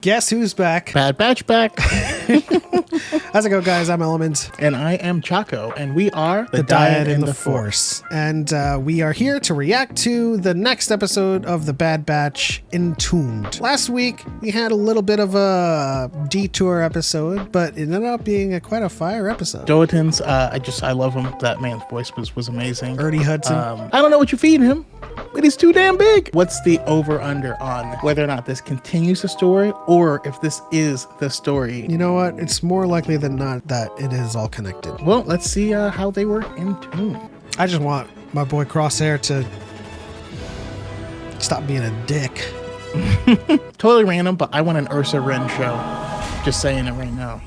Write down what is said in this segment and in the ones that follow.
Guess who's back? Bad Batch back. How's it go, guys? I'm Element. And I am Choco, and we are the DYAD in the Force. And we are here to react to the next episode of The Bad Batch, Entombed. Last week, we had a little bit of a detour episode, but it ended up being quite a fire episode. Doaton's, I love him. That man's voice was amazing. Ernie Hudson. I don't know what you're feeding him, but he's too damn big. What's the over-under on whether or not this continues the story, or if this is the story? You know what? It's more likely than not that it is all connected. Well, let's see how they were in tune. I just want my boy Crosshair to stop being a dick. Totally random, but I want an Ursa Wren show. Just saying it right now.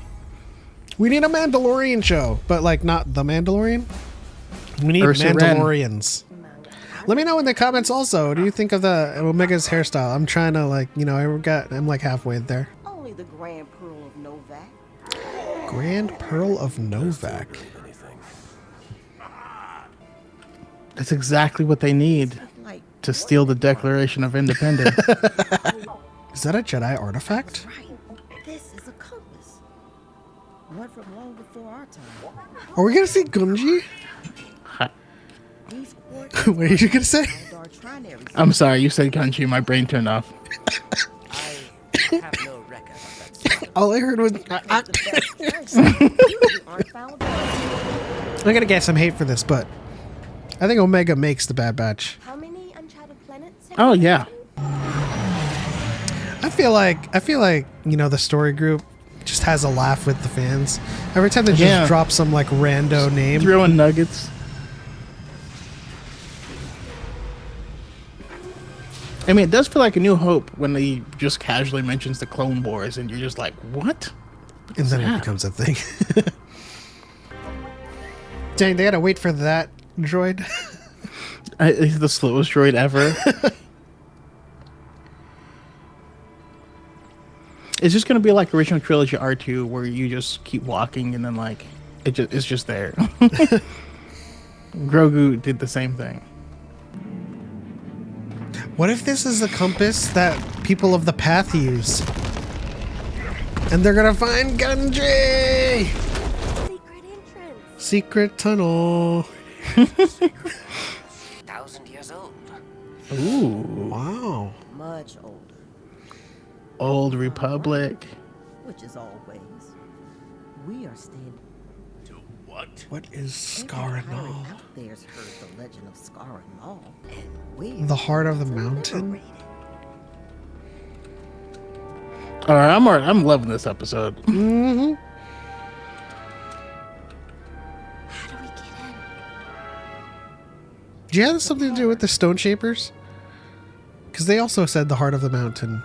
We need a Mandalorian show, but like not the Mandalorian. We need Ursa Mandalorians. Let me know in the comments also. What do you think of the Omega's hairstyle? I'm trying to I'm like halfway there. Only the Grand Pearl of Novak. Grand Pearl of Novak. That's exactly what they need to steal the Declaration of Independence. Is that a Jedi artifact? Right. This is a compass. One from long before our time. Are we gonna see Gunji? These What are you gonna say? I'm sorry, you said country. My brain turned off. I have no record of that. All I heard was. I'm gonna get some hate for this, but I think Omega makes the Bad Batch. How many uncharted planets? Oh yeah. I feel like the story group just has a laugh with the fans every time they just drop some like rando name. Throwing nuggets. I mean, it does feel like A New Hope when he just casually mentions the Clone Wars, and you're just like, what? And then it becomes a thing. Dang, they gotta wait for that droid. He's the slowest droid ever. It's just gonna be like original trilogy R2, where you just keep walking, and then like it's just there. Grogu did the same thing. What if this is a compass that people of the path use? And they're gonna find Gunji! Secret entrance. Secret tunnel. 1,000 years old. Ooh. Wow. Much older. Old Republic. Which is always. We are standing. To what? What is Scaranol? Out there's heard the legend of Scaranol. And we The heart of the mountain? Alright, I'm loving this episode. Mm-hmm. How do we get in? Do you have something to do with the Stone Shapers? Because they also said the heart of the mountain.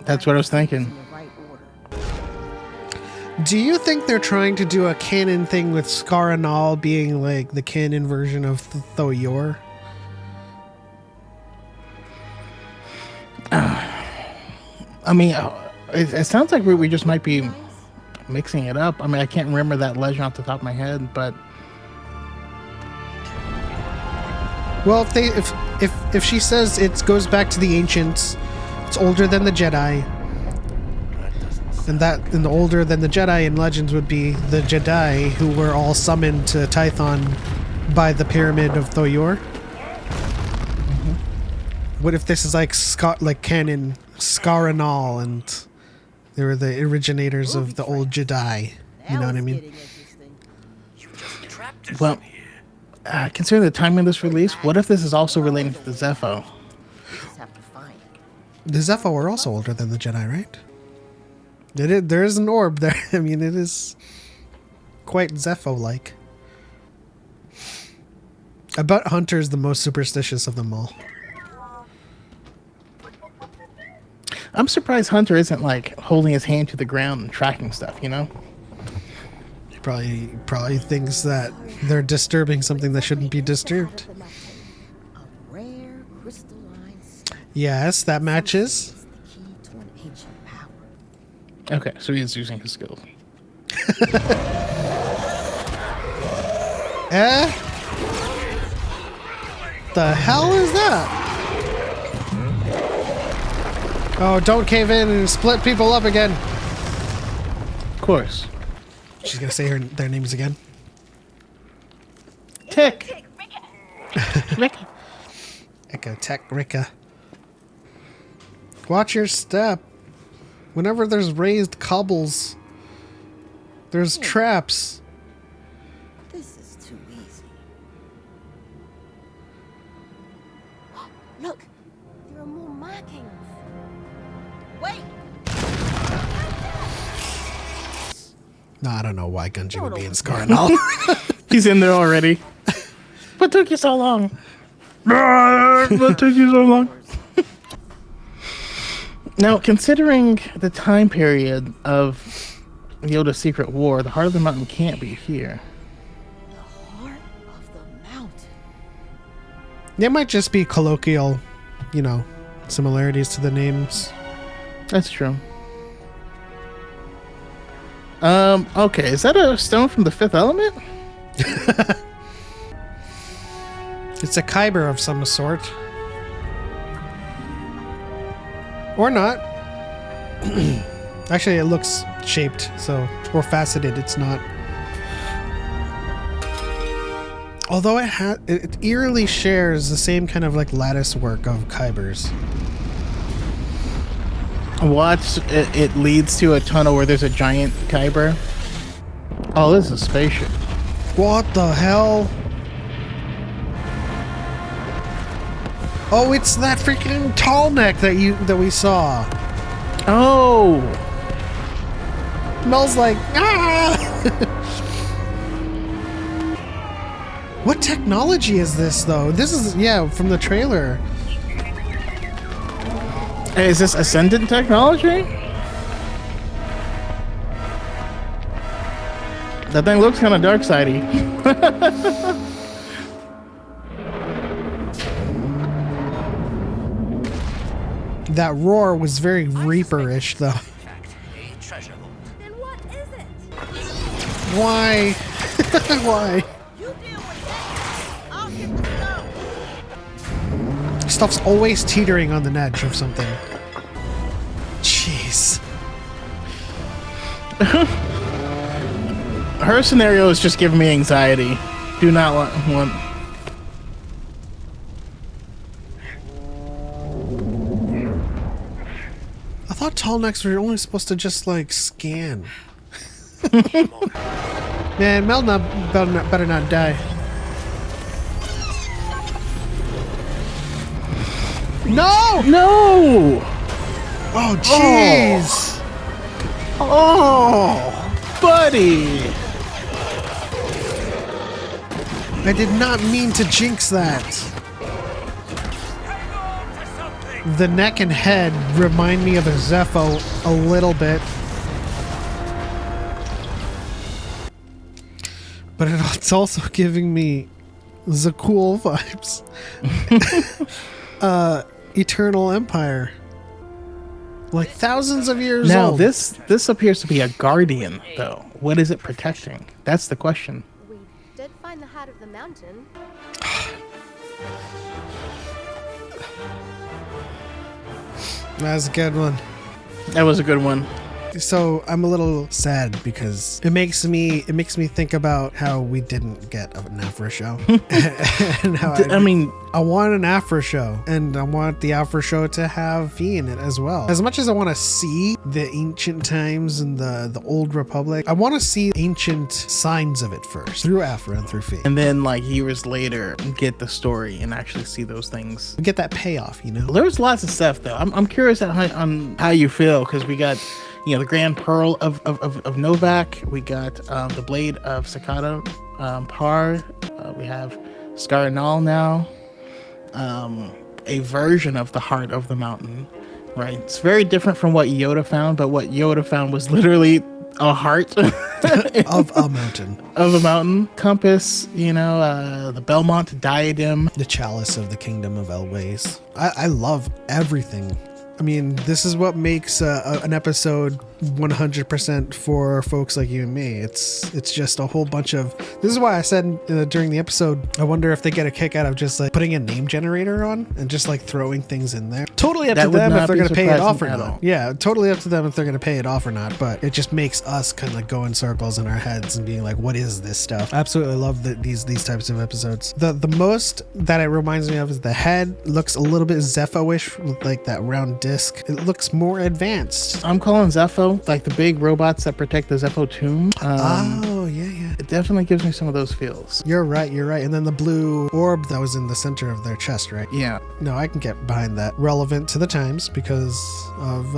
That's what I was thinking. Do you think they're trying to do a canon thing with Scaranol being like the canon version of Thoyor? I mean, it sounds like we just might be mixing it up. I mean, I can't remember that legend off the top of my head, but Well, if she says it goes back to the ancients, it's older than the Jedi, and the older than the Jedi in Legends would be the Jedi who were all summoned to Tython by the Pyramid of Thoyor. Mm-hmm. What if this is like canon Scaranol, and they were the originators of the old Jedi? You know what I mean? Well, considering the timing of this release, what if this is also relating to the Zeffo? The Zeffo are also older than the Jedi, right? There is an orb there. I mean, it is quite Zeffo-like. I bet Hunter's the most superstitious of them all. I'm surprised Hunter isn't like holding his hand to the ground and tracking stuff, you know? He probably thinks that they're disturbing something that shouldn't be disturbed. Yes, that matches. Okay, so he is using his skills. The hell is that? Oh, don't cave in and split people up again. Of course. She's gonna say their names again. Tick. Ricky. Echo Tech Rika. Watch your step. Whenever there's raised cobbles, there's traps. This is too easy. Look, there are more markings. Wait! No, I don't know why Gunji would be in Scarnal. He's in there already. What took you so long? What took you so long? Now, considering the time period of Yoda's Secret War, the Heart of the Mountain can't be here. The heart of the mountain. They might just be colloquial, similarities to the names. That's true. Okay, is that a stone from the Fifth Element? It's a kyber of some sort. Or not. Actually, it looks shaped, or faceted. It's not. Although it eerily shares the same kind of like lattice work of kybers. Watch, it leads to a tunnel where there's a giant kyber. Oh, this is a spaceship. What the hell? Oh, it's that freaking tall neck that we saw. Oh! Mel's like, ah! What technology is this, though? This is, from the trailer. Hey, is this Ascendant technology? That thing looks kind of dark-sidey. That roar was very Reaper-ish, though. A treasure vault. Then what is it? Why? Why? You deal with that. I'll get the stone. Stuff's always teetering on the edge of something. Jeez. Her scenario is just giving me anxiety. Do not want. I thought tall necks were only supposed to just like scan. Man, Mel better not die. No! No! Oh, jeez! Oh, buddy! I did not mean to jinx that. The neck and head remind me of a Zeffo a little bit. But it's also giving me the cool vibes. Eternal Empire. Like thousands of years Now, old. this appears to be a guardian, though. What is it protecting? That's the question. We did find the heart of the mountain. That's a good one. That was a good one. So I'm a little sad because it makes me think about how we didn't get an Afro show. And how I want an Afro show, and I want the Afro show to have Fee in it as well. As much as I want to see the ancient times and the old Republic, I want to see ancient signs of it first through Afro and through Fee. And then, like, years later, get the story and actually see those things. We get that payoff, There's lots of stuff, though. I'm curious on how you feel, because we got, the Grand Pearl of Novak. We got the Blade of Sakata Par. We have Scarnal now. A version of the Heart of the Mountain, right? It's very different from what Yoda found, but what Yoda found was literally a heart of a mountain. Of a mountain. Compass, the Belmont diadem. The chalice of the Kingdom of Elways. I love everything. I mean, this is what makes an episode 100% for folks like you and me. It's just a whole bunch of. This is why I said during the episode, I wonder if they get a kick out of just like putting a name generator on and just like throwing things in there. Totally up to them if they're going to pay it off or not. Yeah, totally up to them if they're going to pay it off or not. But it just makes us kind of go in circles in our heads and being like, what is this stuff? I absolutely love these types of episodes. The most that it reminds me of is the head looks a little bit Zeffo-ish with like that round disc. It looks more advanced. I'm calling Zeffo like the big robots that protect the Zeffo tomb. Oh, yeah. It definitely gives me some of those feels. You're right. And then the blue orb that was in the center of their chest, right? Yeah. No, I can get behind that. Relevant to the times because of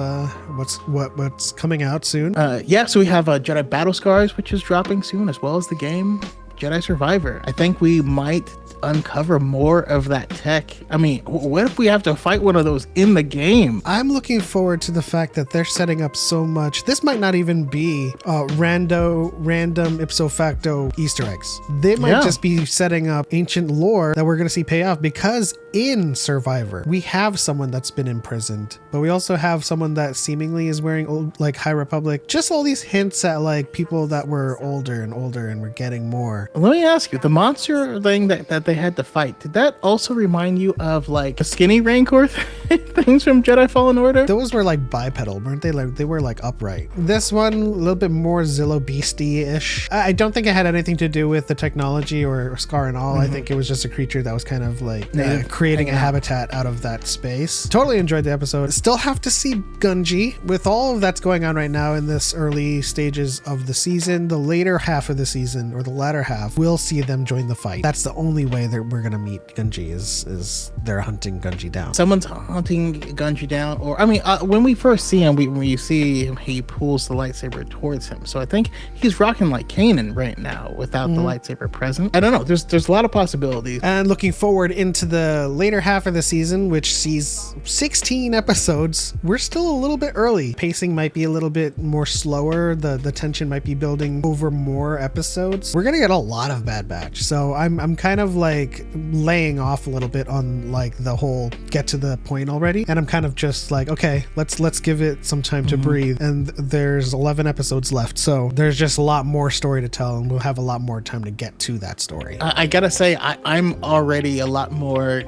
what's coming out soon. So we have Jedi Battle Scars, which is dropping soon, as well as the game Jedi Survivor. I think we might uncover more of that tech. I mean, what if we have to fight one of those in the game? I'm looking forward to the fact that they're setting up so much. This might not even be random ipso facto Easter eggs. They might just be setting up ancient lore that we're going to see pay off, because in Survivor we have someone that's been imprisoned, but we also have someone that seemingly is wearing old, like, High Republic. Just all these hints at like people that were older and we're getting more. Let me ask you, the monster thing that they had to fight, did that also remind you of like the skinny Rancor things from Jedi Fallen Order? Those were like bipedal, weren't they? Like they were like upright. This one a little bit more Zillow Beastie-ish. I don't think it had anything to do with the technology or Scar and all. I think it was just a creature that was kind of like creating a habitat out of that space. Totally enjoyed the episode. Still have to see Gunji. With all of that's going on right now in this early stages of the season, the later half of the season, or the latter half, we'll see them join the fight. That's the only way that we're gonna meet Gunji is they're hunting Gunji down. Someone's hunting Gunji down, or I mean, when we first see him, when you see him, he pulls the lightsaber towards him. So I think he's rocking like Kanan right now without the lightsaber present. I don't know. There's a lot of possibilities. And looking forward into the later half of the season, which sees 16 episodes. We're still a little bit early. Pacing might be a little bit more slower. The tension might be building over more episodes. We're gonna get a lot of Bad Batch. So I'm kind of like laying off a little bit on like the whole get to the point already, and I'm kind of just like, okay, let's give it some time to breathe. And there's 11 episodes left, so there's just a lot more story to tell, and we'll have a lot more time to get to that story. I gotta say, I'm already a lot more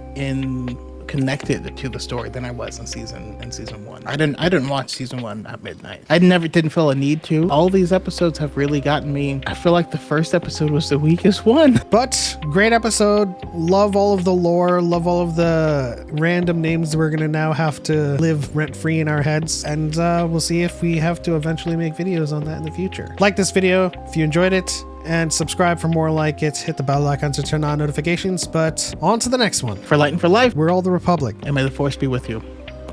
connected to the story than I was in season one. I didn't watch season one at midnight. I didn't feel a need to. All these episodes have really gotten me. I feel like the first episode was the weakest one. But great episode. Love all of the lore. Love all of the random names we're gonna now have to live rent-free in our heads. And we'll see if we have to eventually make videos on that in the future. Like this video if you enjoyed it, and subscribe for more like it. Hit the bell icon to turn on notifications. But on to the next one. For Light and for Life, we're all the Republic. and may the Force be with you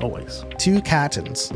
always. Two Catons.